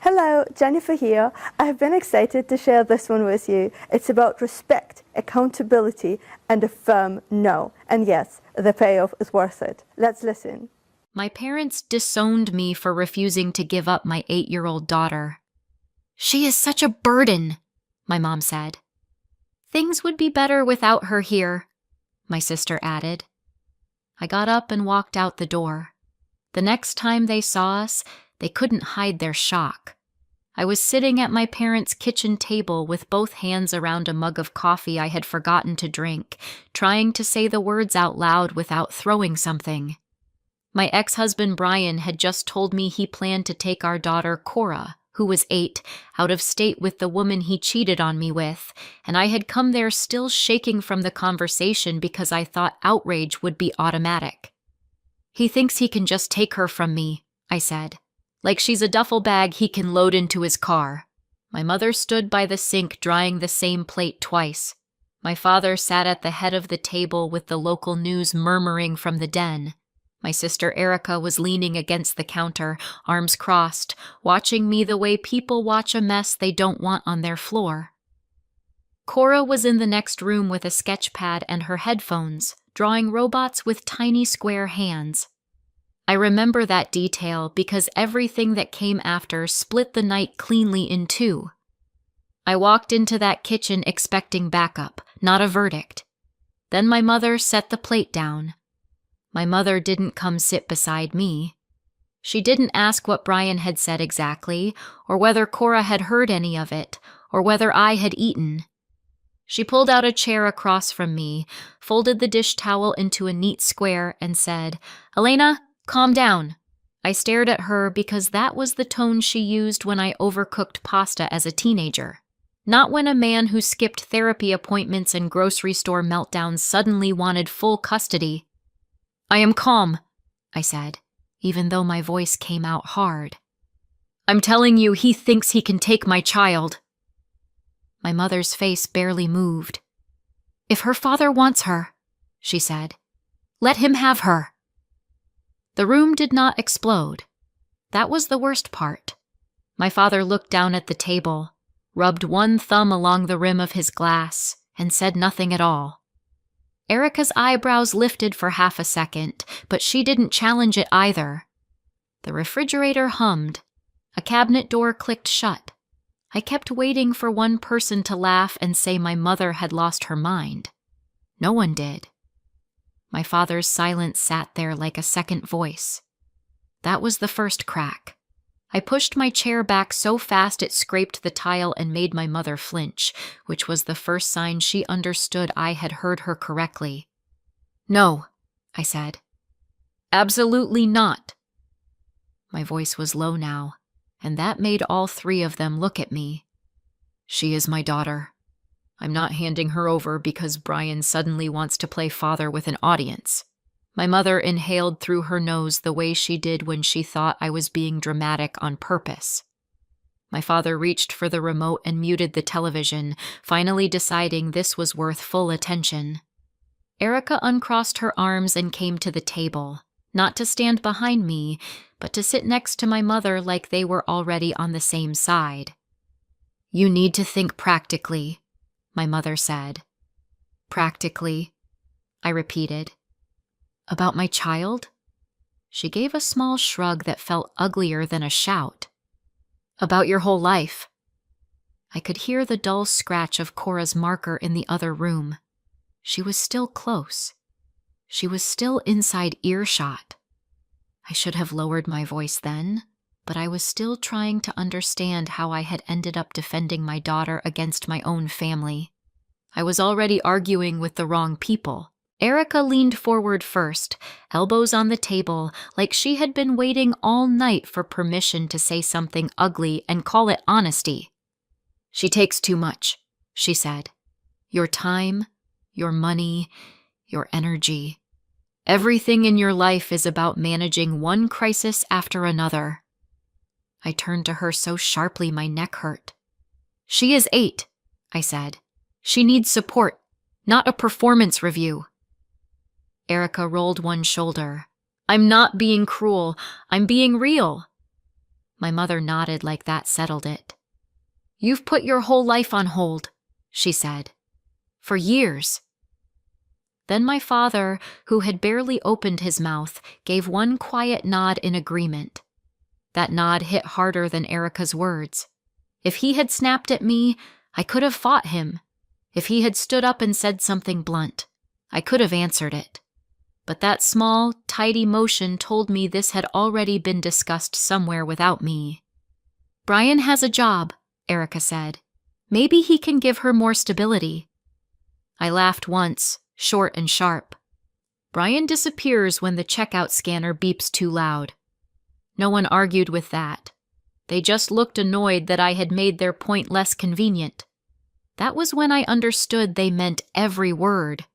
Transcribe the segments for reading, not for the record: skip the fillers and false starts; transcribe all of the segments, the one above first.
Hello, Jennifer here. I've been excited to share this one with you. It's about respect, accountability, and a firm no. And yes, the payoff is worth it. Let's listen. My parents disowned me for refusing to give up my 8-year-old daughter. "She is such a burden," my mom said. "Things would be better without her here," my sister added. I got up and walked out the door. The next time they saw us, they couldn't hide their shock. I was sitting at my parents' kitchen table with both hands around a mug of coffee I had forgotten to drink, trying to say the words out loud without throwing something. My ex-husband Brian had just told me he planned to take our daughter Cora, who was 8, out of state with the woman he cheated on me with, and I had come there still shaking from the conversation because I thought outrage would be automatic. "He thinks he can just take her from me," I said. "Like she's a duffel bag he can load into his car." My mother stood by the sink drying the same plate twice. My father sat at the head of the table with the local news murmuring from the den. My sister Erica was leaning against the counter, arms crossed, watching me the way people watch a mess they don't want on their floor. Cora was in the next room with a sketch pad and her headphones, drawing robots with tiny square hands. I remember that detail because everything that came after split the night cleanly in two. I walked into that kitchen expecting backup, not a verdict. Then my mother set the plate down. My mother didn't come sit beside me. She didn't ask what Brian had said exactly, or whether Cora had heard any of it, or whether I had eaten. She pulled out a chair across from me, folded the dish towel into a neat square, and said, "Elena, calm down." I stared at her because that was the tone she used when I overcooked pasta as a teenager. Not when a man who skipped therapy appointments and grocery store meltdowns suddenly wanted full custody. "I am calm," I said, even though my voice came out hard. "I'm telling you, he thinks he can take my child." My mother's face barely moved. "If her father wants her," she said, "let him have her." The room did not explode. That was the worst part. My father looked down at the table, rubbed one thumb along the rim of his glass, and said nothing at all. Erica's eyebrows lifted for half a second, but she didn't challenge it either. The refrigerator hummed. A cabinet door clicked shut. I kept waiting for one person to laugh and say my mother had lost her mind. No one did. My father's silence sat there like a second voice. That was the first crack. I pushed my chair back so fast it scraped the tile and made my mother flinch, which was the first sign she understood I had heard her correctly. "No," I said. "Absolutely not." My voice was low now, and that made all three of them look at me. "She is my daughter. I'm not handing her over because Brian suddenly wants to play father with an audience." My mother inhaled through her nose the way she did when she thought I was being dramatic on purpose. My father reached for the remote and muted the television, finally deciding this was worth full attention. Erica uncrossed her arms and came to the table, not to stand behind me, but to sit next to my mother like they were already on the same side. "You need to think practically," my mother said. "Practically," I repeated. "About my child?" She gave a small shrug that felt uglier than a shout. "About your whole life." I could hear the dull scratch of Cora's marker in the other room. She was still close. She was still inside earshot. I should have lowered my voice then, but I was still trying to understand how I had ended up defending my daughter against my own family. I was already arguing with the wrong people. Erica leaned forward first, elbows on the table, like she had been waiting all night for permission to say something ugly and call it honesty. "She takes too much," she said. "Your time, your money, your energy. Everything in your life is about managing one crisis after another." I turned to her so sharply my neck hurt. "She is 8, I said. "She needs support, not a performance review." Erica rolled one shoulder. "I'm not being cruel. I'm being real." My mother nodded like that settled it. "You've put your whole life on hold," she said. "For years." Then my father, who had barely opened his mouth, gave one quiet nod in agreement. That nod hit harder than Erica's words. If he had snapped at me, I could have fought him. If he had stood up and said something blunt, I could have answered it. But that small, tidy motion told me this had already been discussed somewhere without me. "Brian has a job," Erica said. "Maybe he can give her more stability." I laughed once, short and sharp. Brian disappears when the checkout scanner beeps too loud. No one argued with that. They just looked annoyed that I had made their point less convenient. That was when I understood they meant every word.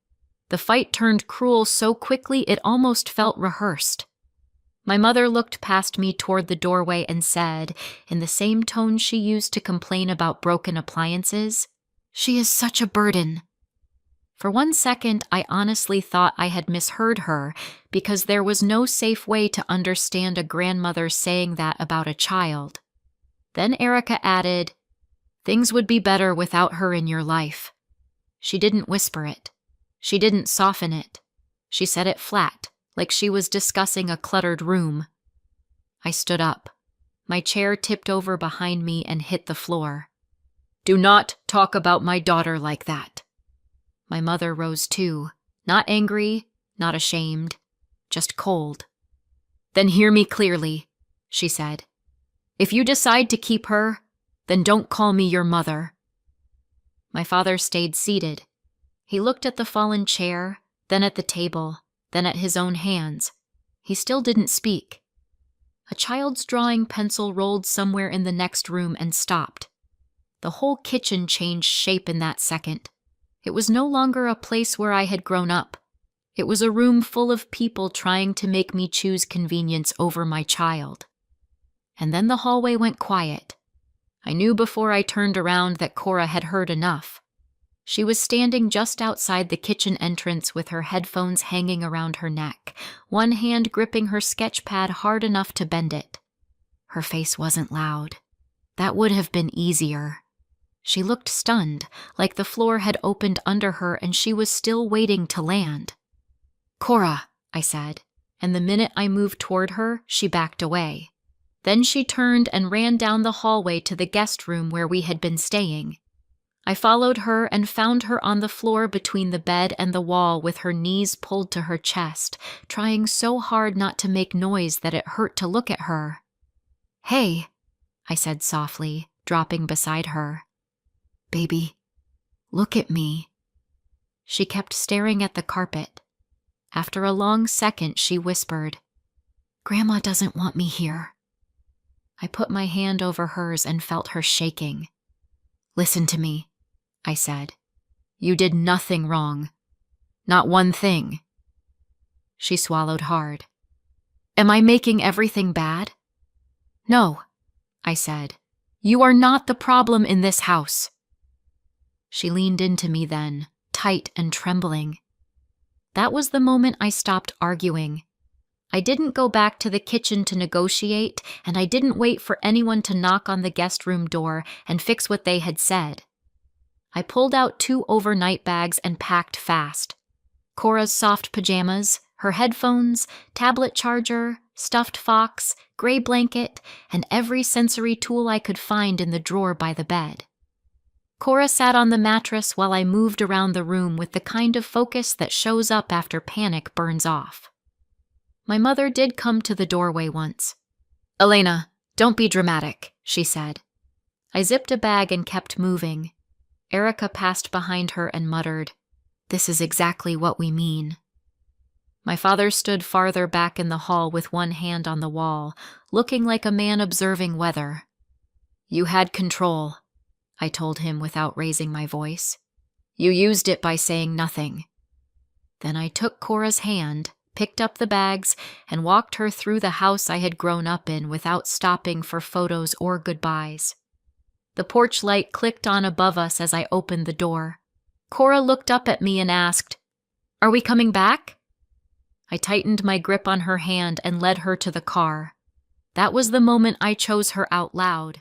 The fight turned cruel so quickly it almost felt rehearsed. My mother looked past me toward the doorway and said, in the same tone she used to complain about broken appliances, "She is such a burden." For one second, I honestly thought I had misheard her because there was no safe way to understand a grandmother saying that about a child. Then Erica added, "Things would be better without her in your life." She didn't whisper it. She didn't soften it. She said it flat, like she was discussing a cluttered room. I stood up. My chair tipped over behind me and hit the floor. "Do not talk about my daughter like that." My mother rose too, not angry, not ashamed, just cold. "Then hear me clearly," she said. "If you decide to keep her, then don't call me your mother." My father stayed seated. He looked at the fallen chair, then at the table, then at his own hands. He still didn't speak. A child's drawing pencil rolled somewhere in the next room and stopped. The whole kitchen changed shape in that second. It was no longer a place where I had grown up. It was a room full of people trying to make me choose convenience over my child. And then the hallway went quiet. I knew before I turned around that Cora had heard enough. She was standing just outside the kitchen entrance with her headphones hanging around her neck, one hand gripping her sketch pad hard enough to bend it. Her face wasn't loud. That would have been easier. She looked stunned, like the floor had opened under her and she was still waiting to land. "Cora," I said, and the minute I moved toward her, she backed away. Then she turned and ran down the hallway to the guest room where we had been staying. I followed her and found her on the floor between the bed and the wall with her knees pulled to her chest, trying so hard not to make noise that it hurt to look at her. "Hey," I said softly, dropping beside her. "Baby, look at me." She kept staring at the carpet. After a long second, she whispered, "Grandma doesn't want me here." I put my hand over hers and felt her shaking. "Listen to me," I said. "You did nothing wrong. Not one thing." She swallowed hard. "Am I making everything bad?" "No," I said. "You are not the problem in this house." She leaned into me then, tight and trembling. That was the moment I stopped arguing. I didn't go back to the kitchen to negotiate, and I didn't wait for anyone to knock on the guest room door and fix what they had said. I pulled out 2 overnight bags and packed fast. Cora's soft pajamas, her headphones, tablet charger, stuffed fox, gray blanket, and every sensory tool I could find in the drawer by the bed. Cora sat on the mattress while I moved around the room with the kind of focus that shows up after panic burns off. My mother did come to the doorway once. "Elena, don't be dramatic," she said. I zipped a bag and kept moving. Erica passed behind her and muttered, "This is exactly what we mean." My father stood farther back in the hall with one hand on the wall, looking like a man observing weather. "You had control," I told him without raising my voice. "You used it by saying nothing." Then I took Cora's hand, picked up the bags, and walked her through the house I had grown up in without stopping for photos or goodbyes. The porch light clicked on above us as I opened the door. Cora looked up at me and asked, "Are we coming back?" I tightened my grip on her hand and led her to the car. That was the moment I chose her out loud.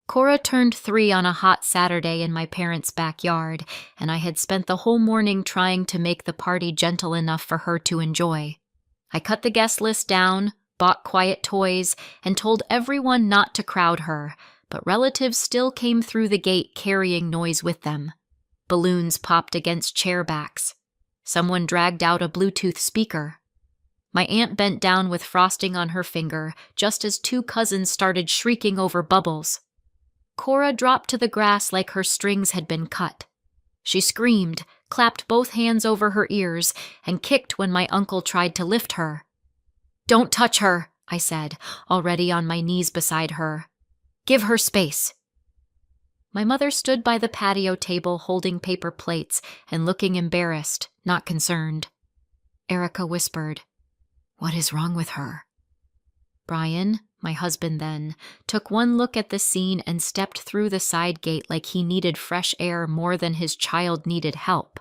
Cora turned 3 on a hot Saturday in my parents' backyard, and I had spent the whole morning trying to make the party gentle enough for her to enjoy. I cut the guest list down, bought quiet toys, and told everyone not to crowd her, but relatives still came through the gate carrying noise with them. Balloons popped against chair backs. Someone dragged out a Bluetooth speaker. My aunt bent down with frosting on her finger just as 2 cousins started shrieking over bubbles. Cora dropped to the grass like her strings had been cut. She screamed, clapped both hands over her ears, and kicked when my uncle tried to lift her. "Don't touch her," I said, already on my knees beside her. "Give her space." My mother stood by the patio table holding paper plates and looking embarrassed, not concerned. Erica whispered, "What is wrong with her?" Brian, my husband then, took one look at the scene and stepped through the side gate like he needed fresh air more than his child needed help.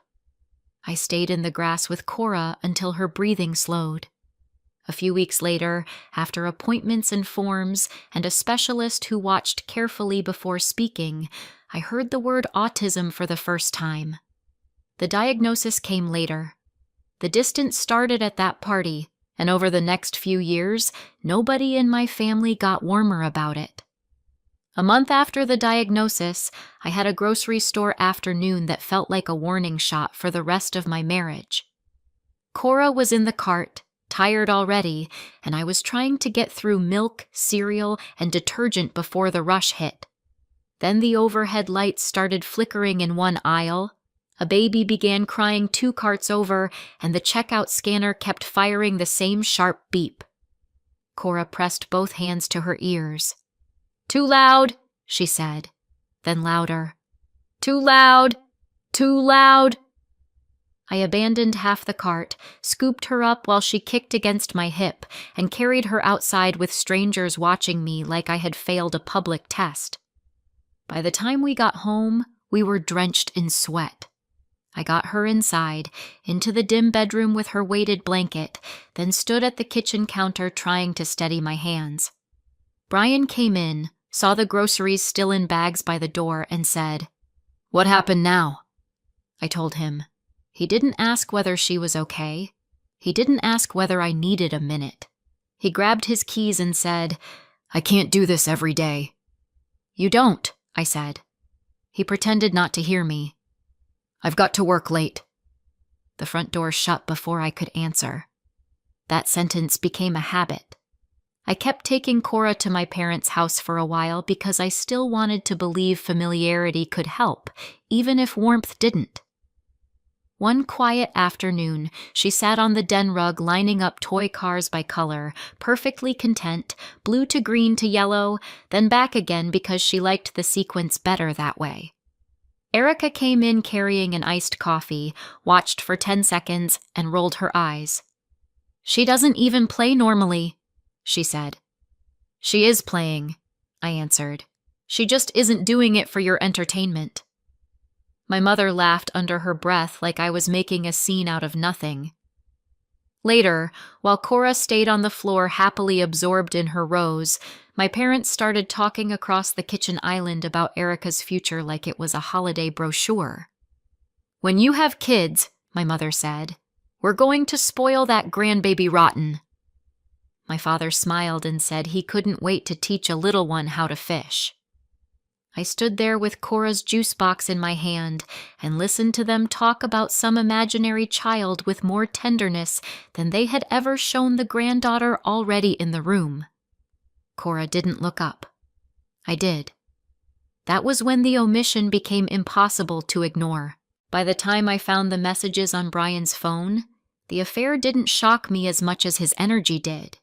I stayed in the grass with Cora until her breathing slowed. A few weeks later, after appointments and forms and a specialist who watched carefully before speaking, I heard the word autism for the first time. The diagnosis came later. The distance started at that party, and over the next few years, nobody in my family got warmer about it. A month after the diagnosis, I had a grocery store afternoon that felt like a warning shot for the rest of my marriage. Cora was in the cart, tired already, and I was trying to get through milk, cereal, and detergent before the rush hit. Then the overhead lights started flickering in one aisle. A baby began crying 2 carts over, and the checkout scanner kept firing the same sharp beep. Cora pressed both hands to her ears. "Too loud," she said, then louder. "Too loud! Too loud!" I abandoned half the cart, scooped her up while she kicked against my hip, and carried her outside with strangers watching me like I had failed a public test. By the time we got home, we were drenched in sweat. I got her inside, into the dim bedroom with her weighted blanket, then stood at the kitchen counter trying to steady my hands. Brian came in, saw the groceries still in bags by the door, and said, "What happened now?" I told him. He didn't ask whether she was okay. He didn't ask whether I needed a minute. He grabbed his keys and said, "I can't do this every day." "You don't," I said. He pretended not to hear me. "I've got to work late." The front door shut before I could answer. That sentence became a habit. I kept taking Cora to my parents' house for a while because I still wanted to believe familiarity could help, even if warmth didn't. One quiet afternoon, she sat on the den rug lining up toy cars by color, perfectly content, blue to green to yellow, then back again because she liked the sequence better that way. Erica came in carrying an iced coffee, watched for 10 seconds, and rolled her eyes. "She doesn't even play normally," she said. "She is playing," I answered. "She just isn't doing it for your entertainment." My mother laughed under her breath like I was making a scene out of nothing. Later, while Cora stayed on the floor happily absorbed in her rose, my parents started talking across the kitchen island about Erica's future like it was a holiday brochure. "When you have kids," my mother said, "we're going to spoil that grandbaby rotten." My father smiled and said he couldn't wait to teach a little one how to fish. I stood there with Cora's juice box in my hand and listened to them talk about some imaginary child with more tenderness than they had ever shown the granddaughter already in the room. Cora didn't look up. I did. That was when the omission became impossible to ignore. By the time I found the messages on Brian's phone, the affair didn't shock me as much as his energy did.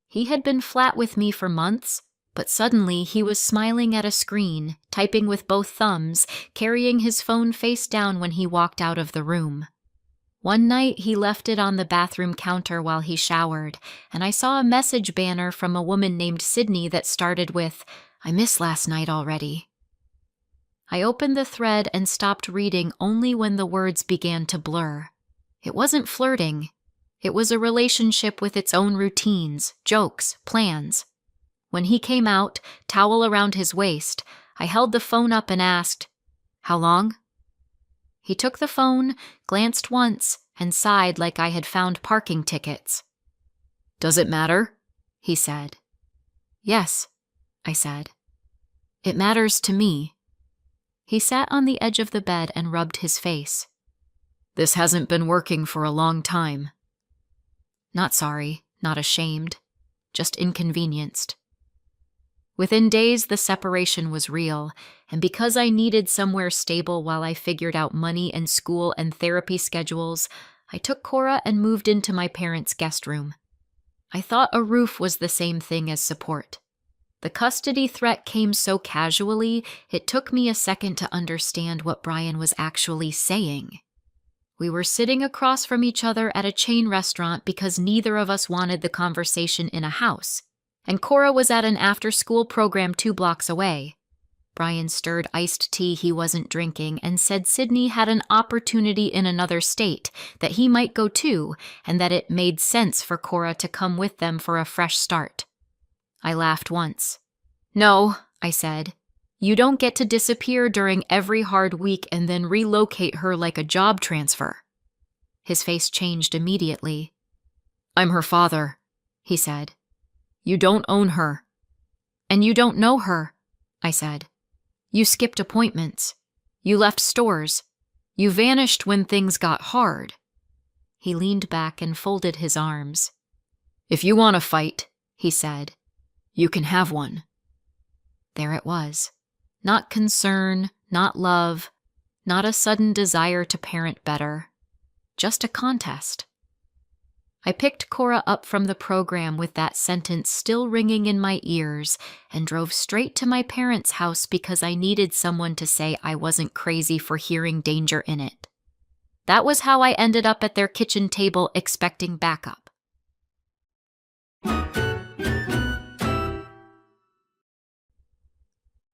He had been flat with me for months, but suddenly he was smiling at a screen, typing with both thumbs, carrying his phone face down when he walked out of the room. One night he left it on the bathroom counter while he showered, and I saw a message banner from a woman named Sydney that started with, "I miss last night already." I opened the thread and stopped reading only when the words began to blur. It wasn't flirting. It was a relationship with its own routines, jokes, plans. When he came out, towel around his waist, I held the phone up and asked, "How long?" He took the phone, glanced once, and sighed like I had found parking tickets. "Does it matter?" he said. "Yes," I said. "It matters to me." He sat on the edge of the bed and rubbed his face. "This hasn't been working for a long time." Not sorry, not ashamed, just inconvenienced. Within days, the separation was real, and because I needed somewhere stable while I figured out money and school and therapy schedules, I took Cora and moved into my parents' guest room. I thought a roof was the same thing as support. The custody threat came so casually, it took me a second to understand what Brian was actually saying. We were sitting across from each other at a chain restaurant because neither of us wanted the conversation in a house, and Cora was at an after-school program 2 blocks away. Brian stirred iced tea he wasn't drinking and said Sydney had an opportunity in another state, that he might go too, and that it made sense for Cora to come with them for a fresh start. I laughed once. "No," I said. "You don't get to disappear during every hard week and then relocate her like a job transfer." His face changed immediately. "I'm her father," he said. "You don't own her." "And you don't know her," I said. "You skipped appointments. You left stores. You vanished when things got hard." He leaned back and folded his arms. "If you want to fight," he said, "you can have one." There it was. Not concern, not love, not a sudden desire to parent better. Just a contest. I picked Cora up from the program with that sentence still ringing in my ears and drove straight to my parents' house because I needed someone to say I wasn't crazy for hearing danger in it. That was how I ended up at their kitchen table expecting backup.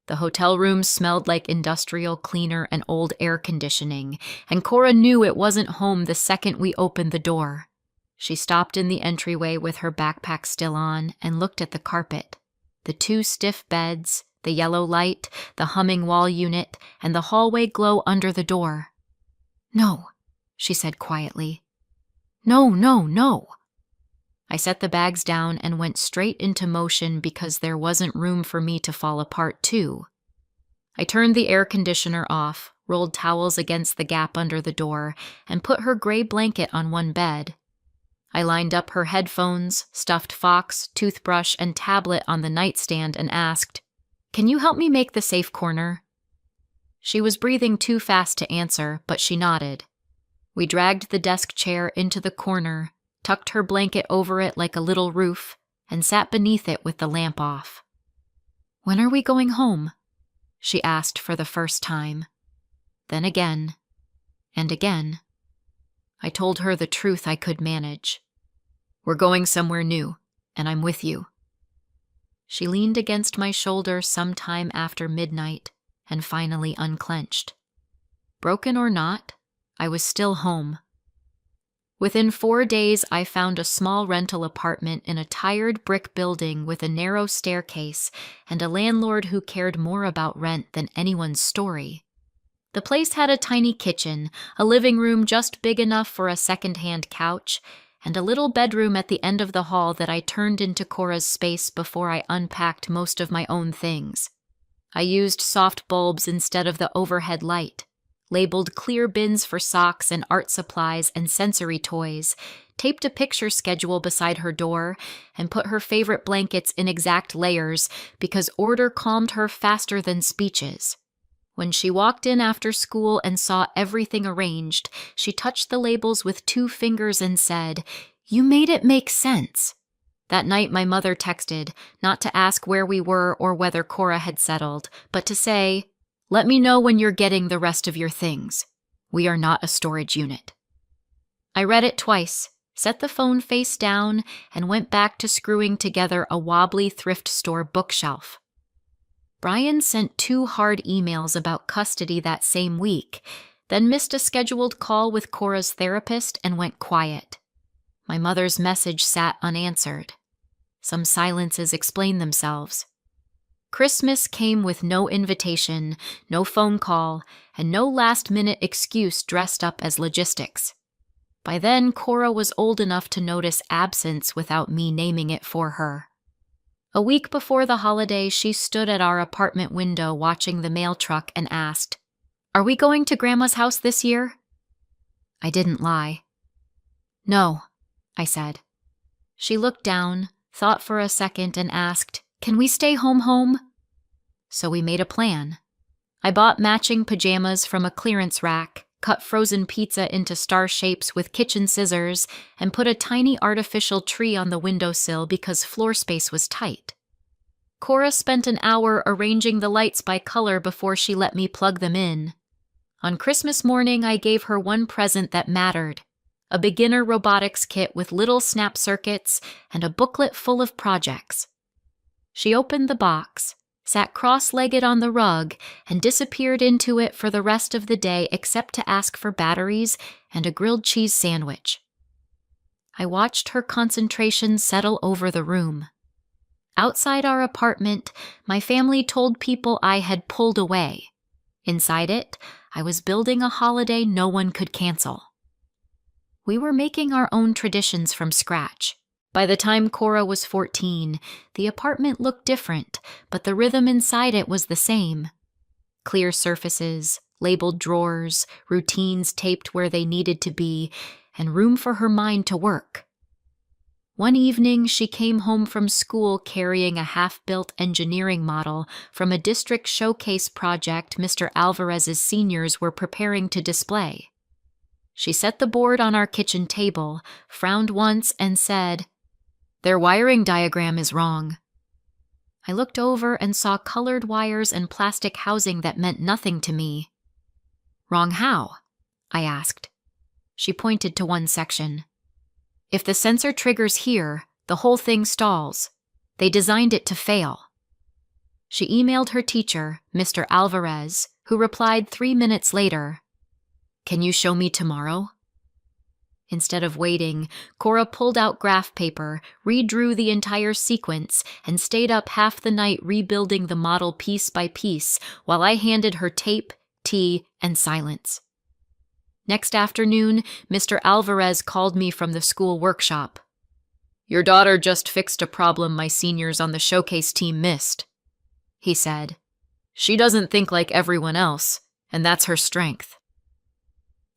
The hotel room smelled like industrial cleaner and old air conditioning, and Cora knew it wasn't home the second we opened the door. She stopped in the entryway with her backpack still on and looked at the carpet. The 2 stiff beds, the yellow light, the humming wall unit, and the hallway glow under the door. "No," she said quietly. "No, no, no." I set the bags down and went straight into motion because there wasn't room for me to fall apart too. I turned the air conditioner off, rolled towels against the gap under the door, and put her gray blanket on one bed. I lined up her headphones, stuffed fox, toothbrush, and tablet on the nightstand and asked, "Can you help me make the safe corner?" She was breathing too fast to answer, but she nodded. We dragged the desk chair into the corner, tucked her blanket over it like a little roof, and sat beneath it with the lamp off. "When are we going home?" she asked for the first time. Then again, and again. I told her the truth I could manage. "We're going somewhere new, and I'm with you." She leaned against my shoulder sometime after midnight and finally unclenched. Broken or not, I was still home. Within 4 days, I found a small rental apartment in a tired brick building with a narrow staircase and a landlord who cared more about rent than anyone's story. The place had a tiny kitchen, a living room just big enough for a second-hand couch, and a little bedroom at the end of the hall that I turned into Cora's space before I unpacked most of my own things. I used soft bulbs instead of the overhead light, labeled clear bins for socks and art supplies and sensory toys, taped a picture schedule beside her door, and put her favorite blankets in exact layers because order calmed her faster than speeches. When she walked in after school and saw everything arranged, she touched the labels with 2 fingers and said, "You made it make sense." That night my mother texted, not to ask where we were or whether Cora had settled, but to say, "Let me know when you're getting the rest of your things. We are not a storage unit." I read it twice, set the phone face down, and went back to screwing together a wobbly thrift store bookshelf. Brian sent 2 hard emails about custody that same week. then missed a scheduled call with Cora's therapist and went quiet. My mother's message sat unanswered. Some silences explain themselves. Christmas came with no invitation, no phone call, and no last-minute excuse dressed up as logistics. By then, Cora was old enough to notice absence without me naming it for her. A week before the holiday, she stood at our apartment window watching the mail truck and asked, "Are we going to Grandma's house this year?" I didn't lie. "No," I said. She looked down, thought for a second, and asked, "Can we stay home?" So we made a plan. I bought matching pajamas from a clearance rack, cut frozen pizza into star shapes with kitchen scissors, and put a tiny artificial tree on the windowsill because floor space was tight. Cora spent an hour arranging the lights by color before she let me plug them in. On Christmas morning, I gave her one present that mattered: a beginner robotics kit with little snap circuits and a booklet full of projects. She opened the box, sat cross-legged on the rug, and disappeared into it for the rest of the day except to ask for batteries and a grilled cheese sandwich. I watched her concentration settle over the room. Outside our apartment, my family told people I had pulled away. Inside it, I was building a holiday no one could cancel. We were making our own traditions from scratch. By the time Cora was 14, the apartment looked different, but the rhythm inside it was the same. Clear surfaces, labeled drawers, routines taped where they needed to be, and room for her mind to work. One evening, she came home from school carrying a half-built engineering model from a district showcase project Mr. Alvarez's seniors were preparing to display. She set the board on our kitchen table, frowned once, and said, "Their wiring diagram is wrong." I looked over and saw colored wires and plastic housing that meant nothing to me. "Wrong how?" I asked. She pointed to one section. "If the sensor triggers here, the whole thing stalls. They designed it to fail." She emailed her teacher, Mr. Alvarez, who replied 3 minutes later, "Can you show me tomorrow?" Instead of waiting, Cora pulled out graph paper, redrew the entire sequence, and stayed up half the night rebuilding the model piece by piece while I handed her tape, tea, and silence. Next afternoon, Mr. Alvarez called me from the school workshop. "Your daughter just fixed a problem my seniors on the showcase team missed," he said. "She doesn't think like everyone else, and that's her strength."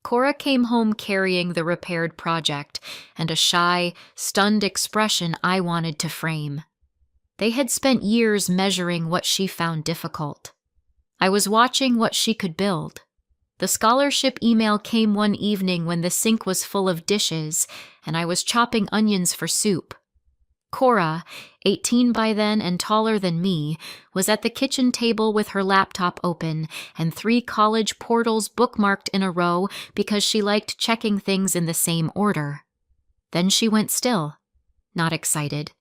Cora came home carrying the repaired project and a shy, stunned expression I wanted to frame. They had spent years measuring what she found difficult. I was watching what she could build. The scholarship email came one evening when the sink was full of dishes and I was chopping onions for soup. Cora, 18 by then and taller than me, was at the kitchen table with her laptop open and 3 college portals bookmarked in a row because she liked checking things in the same order. Then she went still. Not excited.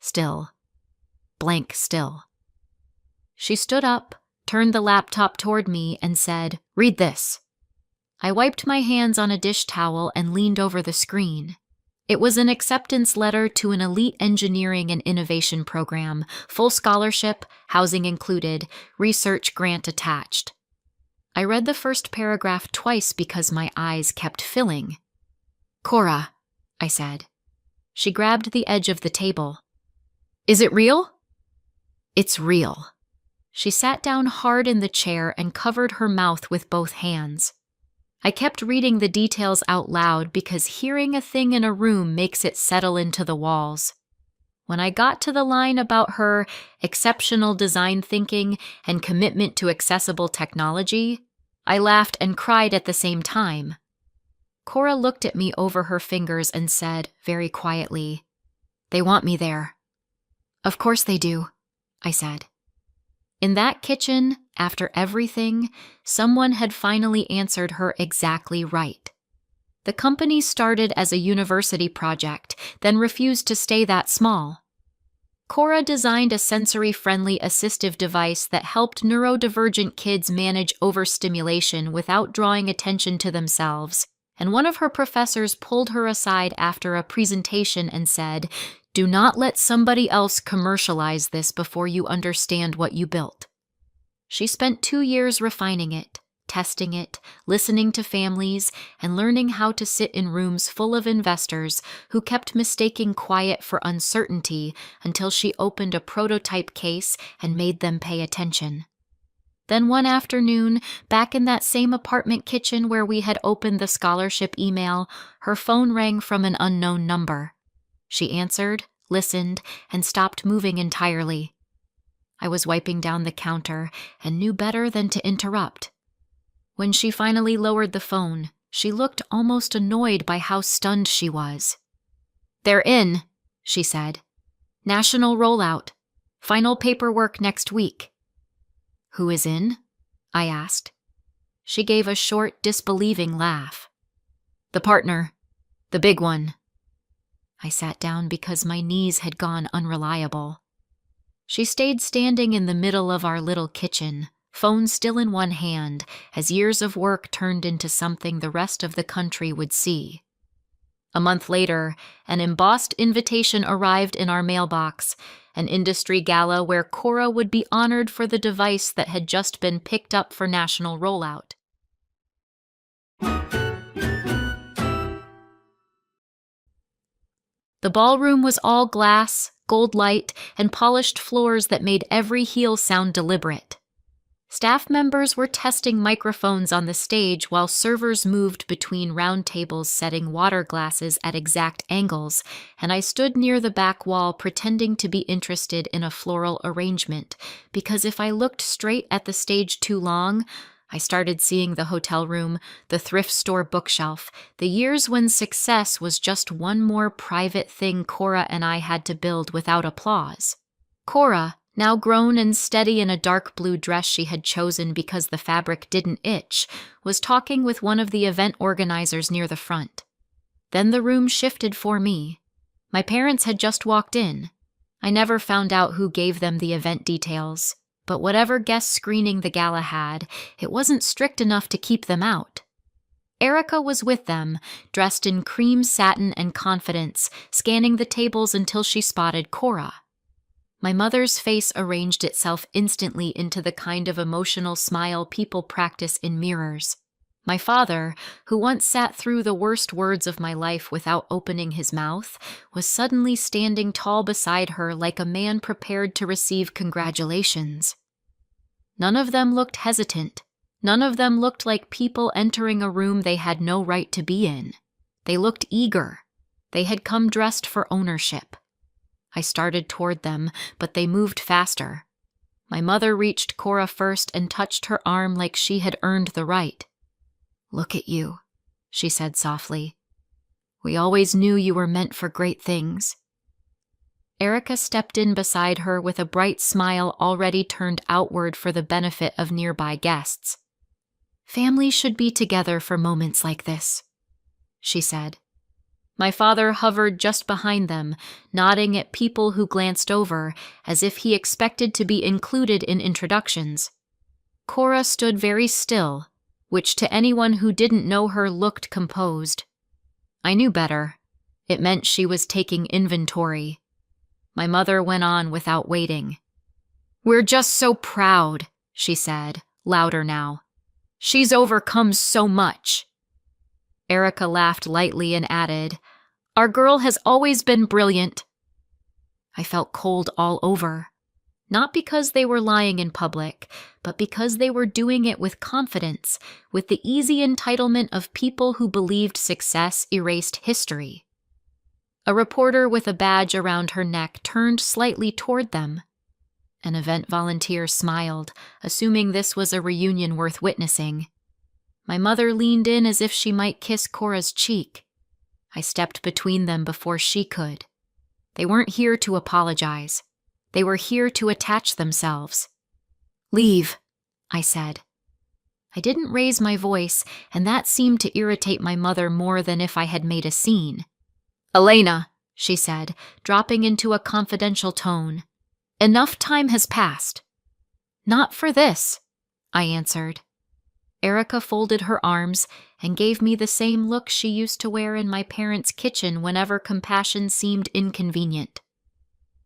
Still. Blank still. She stood up, turned the laptop toward me, and said, "Read this." I wiped my hands on a dish towel and leaned over the screen. It was an acceptance letter to an elite engineering and innovation program, full scholarship, housing included, research grant attached. I read the first paragraph twice because my eyes kept filling. "Cora," I said. She grabbed the edge of the table. "Is it real?" "It's real." She sat down hard in the chair and covered her mouth with both hands. I kept reading the details out loud because hearing a thing in a room makes it settle into the walls. When I got to the line about her exceptional design thinking and commitment to accessible technology, I laughed and cried at the same time. Cora looked at me over her fingers and said, very quietly, "They want me there." "Of course they do," I said. In that kitchen, after everything, someone had finally answered her exactly right. The company started as a university project, then refused to stay that small. Cora designed a sensory-friendly assistive device that helped neurodivergent kids manage overstimulation without drawing attention to themselves, and one of her professors pulled her aside after a presentation and said, "Do not let somebody else commercialize this before you understand what you built." She spent 2 years refining it, testing it, listening to families, and learning how to sit in rooms full of investors who kept mistaking quiet for uncertainty until she opened a prototype case and made them pay attention. Then one afternoon, back in that same apartment kitchen where we had opened the scholarship email, her phone rang from an unknown number. She answered, listened, and stopped moving entirely. I was wiping down the counter and knew better than to interrupt. When she finally lowered the phone, she looked almost annoyed by how stunned she was. "They're in," she said. "National rollout. Final paperwork next week." "Who is in?" I asked. She gave a short, disbelieving laugh. "The partner. The big one." I sat down because my knees had gone unreliable. She stayed standing in the middle of our little kitchen, phone still in one hand, as years of work turned into something the rest of the country would see. A month later, an embossed invitation arrived in our mailbox, an industry gala where Cora would be honored for the device that had just been picked up for national rollout. The ballroom was all glass, gold light, and polished floors that made every heel sound deliberate. Staff members were testing microphones on the stage while servers moved between round tables setting water glasses at exact angles, and I stood near the back wall pretending to be interested in a floral arrangement, because if I looked straight at the stage too long, I started seeing the hotel room, the thrift store bookshelf, the years when success was just one more private thing Cora and I had to build without applause. Cora, now grown and steady in a dark blue dress she had chosen because the fabric didn't itch, was talking with one of the event organizers near the front. Then the room shifted for me. My parents had just walked in. I never found out who gave them the event details, but whatever guest screening the gala had, it wasn't strict enough to keep them out. Erica was with them, dressed in cream satin and confidence, scanning the tables until she spotted Cora. My mother's face arranged itself instantly into the kind of emotional smile people practice in mirrors. My father, who once sat through the worst words of my life without opening his mouth, was suddenly standing tall beside her like a man prepared to receive congratulations. None of them looked hesitant. None of them looked like people entering a room they had no right to be in. They looked eager. They had come dressed for ownership. I started toward them, but they moved faster. My mother reached Cora first and touched her arm like she had earned the right. "Look at you," she said softly. "We always knew you were meant for great things." Erica stepped in beside her with a bright smile already turned outward for the benefit of nearby guests. "Families should be together for moments like this," she said. My father hovered just behind them, nodding at people who glanced over, as if he expected to be included in introductions. Cora stood very still, which to anyone who didn't know her looked composed. I knew better. It meant she was taking inventory. My mother went on without waiting. "We're just so proud," she said, louder now. "She's overcome so much." Erica laughed lightly and added, "Our girl has always been brilliant." I felt cold all over. Not because they were lying in public, but because they were doing it with confidence, with the easy entitlement of people who believed success erased history. A reporter with a badge around her neck turned slightly toward them. An event volunteer smiled, assuming this was a reunion worth witnessing. My mother leaned in as if she might kiss Cora's cheek. I stepped between them before she could. They weren't here to apologize. They were here to attach themselves. "Leave," I said. I didn't raise my voice, and that seemed to irritate my mother more than if I had made a scene. "Elena," she said, dropping into a confidential tone. Enough time has passed. Not for this, I answered. Erica folded her arms and gave me the same look she used to wear in my parents' kitchen whenever compassion seemed inconvenient.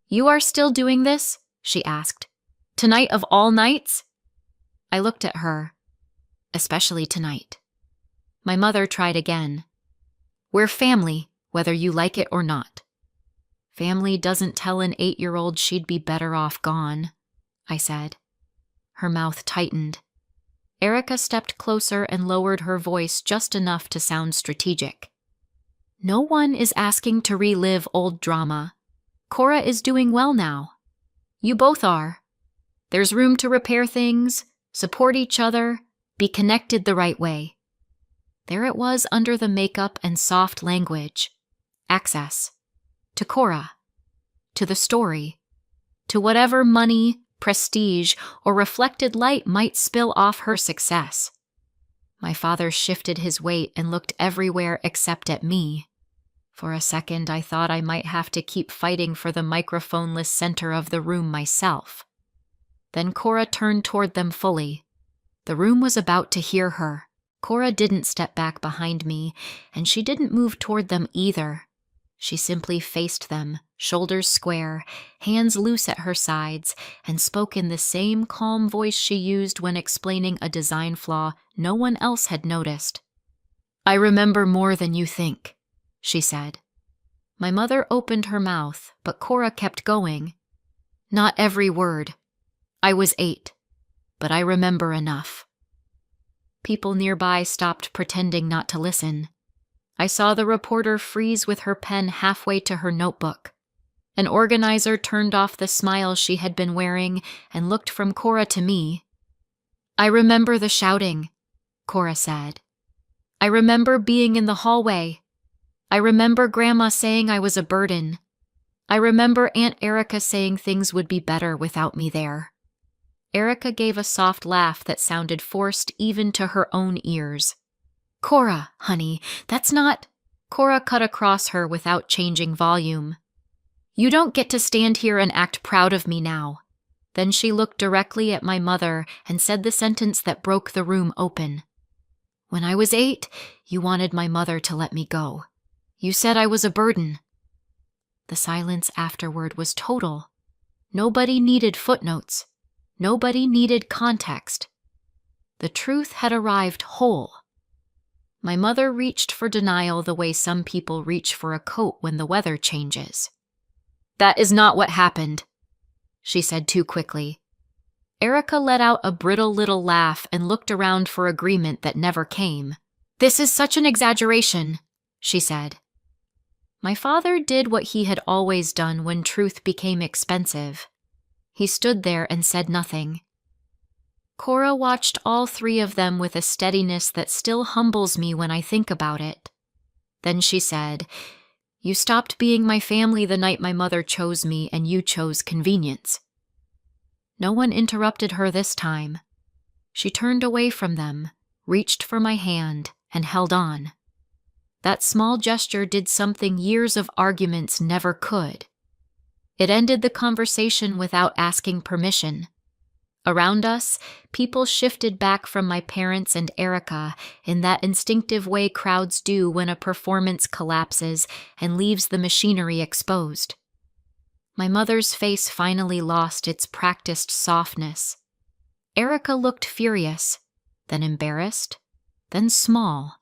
You are still doing this? She asked. Tonight of all nights? I looked at her. Especially tonight. My mother tried again. We're family, whether you like it or not. Family doesn't tell an 8-year-old she'd be better off gone, I said. Her mouth tightened. Erica stepped closer and lowered her voice just enough to sound strategic. No one is asking to relive old drama. Cora is doing well now. You both are. There's room to repair things, support each other, be connected the right way. There it was under the makeup and soft language. Access. To Cora. To the story. To whatever money, prestige, or reflected light might spill off her success. My father shifted his weight and looked everywhere except at me. For a second, I thought I might have to keep fighting for the microphoneless center of the room myself. Then Cora turned toward them fully. The room was about to hear her. Cora didn't step back behind me, and she didn't move toward them either. She simply faced them, shoulders square, hands loose at her sides, and spoke in the same calm voice she used when explaining a design flaw no one else had noticed. I remember more than you think, she said. My mother opened her mouth, but Cora kept going. Not every word. I was 8, but I remember enough. People nearby stopped pretending not to listen. I saw the reporter freeze with her pen halfway to her notebook. An organizer turned off the smile she had been wearing and looked from Cora to me. I remember the shouting, Cora said. I remember being in the hallway. I remember Grandma saying I was a burden. I remember Aunt Erica saying things would be better without me there. Erica gave a soft laugh that sounded forced even to her own ears. Cora, honey, that's not... Cora cut across her without changing volume. You don't get to stand here and act proud of me now. Then she looked directly at my mother and said the sentence that broke the room open. When I was 8, you wanted my mother to let me go. You said I was a burden. The silence afterward was total. Nobody needed footnotes. Nobody needed context. The truth had arrived whole. My mother reached for denial the way some people reach for a coat when the weather changes. That is not what happened, she said too quickly. Erica let out a brittle little laugh and looked around for agreement that never came. This is such an exaggeration, she said. My father did what he had always done when truth became expensive. He stood there and said nothing. Cora watched all 3 of them with a steadiness that still humbles me when I think about it. Then she said, You stopped being my family the night my mother chose me and you chose convenience. No one interrupted her this time. She turned away from them, reached for my hand, and held on. That small gesture did something years of arguments never could. It ended the conversation without asking permission. Around us, people shifted back from my parents and Erica in that instinctive way crowds do when a performance collapses and leaves the machinery exposed. My mother's face finally lost its practiced softness. Erica looked furious, then embarrassed, then small.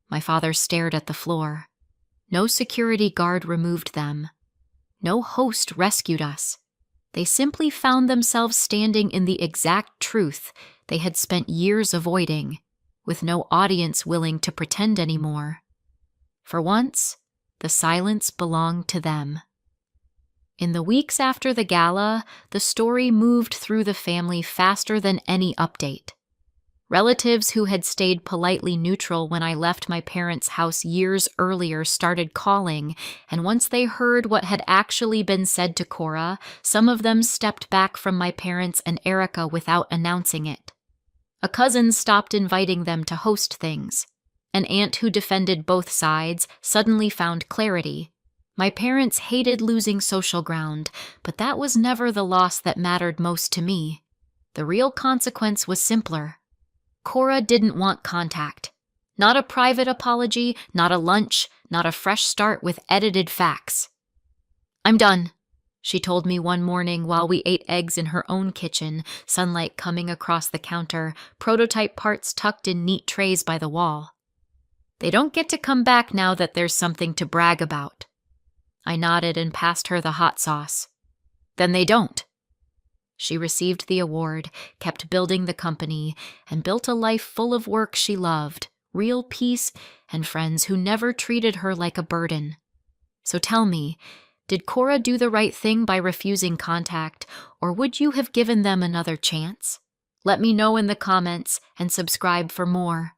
My father stared at the floor. No security guard removed them. No host rescued us. They simply found themselves standing in the exact truth they had spent years avoiding, with no audience willing to pretend anymore. For once, the silence belonged to them. In the weeks after the gala, the story moved through the family faster than any update. Relatives who had stayed politely neutral when I left my parents' house years earlier started calling, and once they heard what had actually been said to Cora, some of them stepped back from my parents and Erica without announcing it. A cousin stopped inviting them to host things. An aunt who defended both sides suddenly found clarity. My parents hated losing social ground, but that was never the loss that mattered most to me. The real consequence was simpler. Cora didn't want contact. Not a private apology, not a lunch, not a fresh start with edited facts. "I'm done," she told me one morning while we ate eggs in her own kitchen, sunlight coming across the counter, prototype parts tucked in neat trays by the wall. "They don't get to come back now that there's something to brag about." I nodded and passed her the hot sauce. "Then they don't." She received the award, kept building the company, and built a life full of work she loved, real peace, and friends who never treated her like a burden. So tell me, did Cora do the right thing by refusing contact, or would you have given them another chance? Let me know in the comments and subscribe for more.